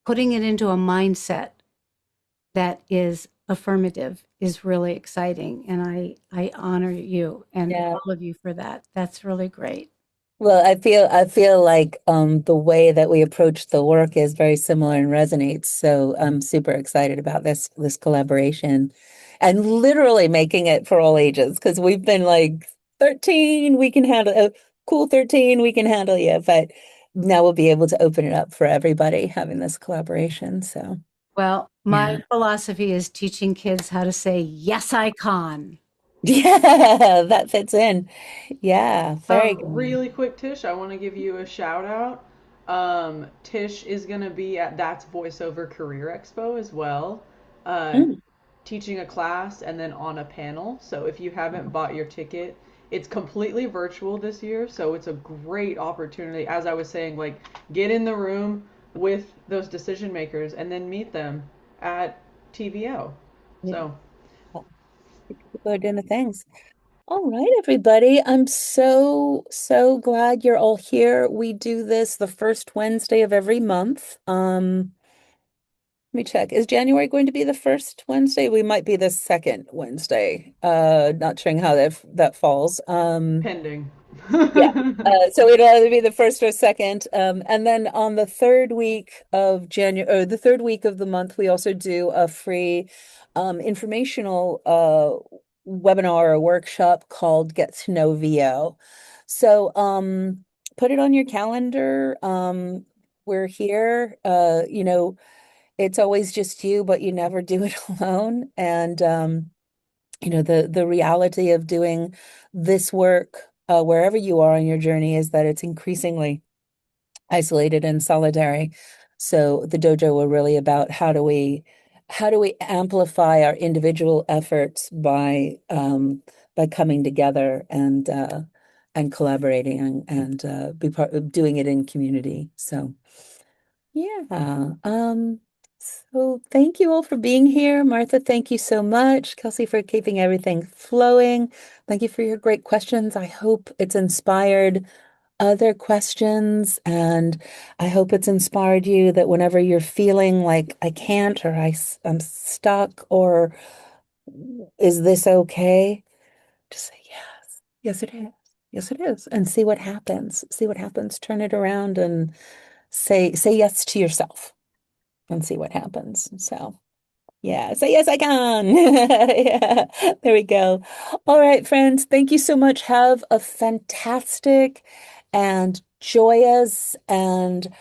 Speaker 3: putting it into a mindset that is affirmative is really exciting. And I honor you and
Speaker 2: Yeah.
Speaker 3: all of you for that. That's really great.
Speaker 2: Well, I feel like the way that we approach the work is very similar and resonates. So I'm super excited about this collaboration and literally making it for all ages, because we've been like 13, we can handle cool 13, we can handle you, but now we'll be able to open it up for everybody having this collaboration. So
Speaker 3: Well,
Speaker 2: yeah.
Speaker 3: my philosophy is teaching kids how to say, yes, I can.
Speaker 2: Yeah, that fits in. Yeah, very good.
Speaker 4: Really quick, Tish, I want to give you a shout out. Tish is going to be at That's Voiceover Career Expo as well, uh,
Speaker 2: Mm.
Speaker 4: teaching a class and then on a panel. So if you haven't bought your ticket, it's completely virtual this year. So it's a great opportunity. As I was saying, like, get in the room with those decision makers and then meet them at TVO.
Speaker 2: Yeah.
Speaker 4: So,
Speaker 2: People are doing the things. All right, everybody. I'm so glad you're all here. We do this the first Wednesday of every month. Let me check. Is January going to be the first Wednesday? We might be the second Wednesday. Not sure how that falls.
Speaker 4: pending.
Speaker 2: Yeah. So it'll either be the first or second. And then on the third week of January, or the third week of the month, we also do a free informational webinar or workshop called Get to Know VO. So put it on your calendar. We're here. It's always just you, but you never do it alone. And the reality of doing this work wherever you are on your journey is that it's increasingly isolated and solitary. So the dojo were really about how do we amplify our individual efforts by coming together and collaborating and be part of doing it in community. So yeah. So thank you all for being here. Martha, thank you so much. Kelsey, for keeping everything flowing. Thank you for your great questions. I hope it's inspired other questions, and I hope it's inspired you that whenever you're feeling like I can't or I'm stuck or is this okay? Just say yes. Yes, it is. Yes, it is. And see what happens. See what happens. Turn it around and say yes to yourself and see what happens. So yeah, say yes, I can. Yeah, there we go. All right, friends, thank you so much. Have a fantastic and joyous and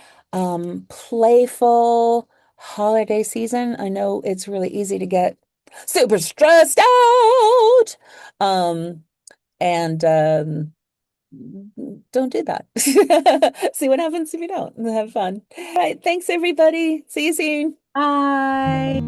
Speaker 2: playful holiday season. I know it's really easy to get super stressed out. And don't do that. See what happens if you don't. Have fun. All right, thanks everybody. See you soon.
Speaker 3: Bye.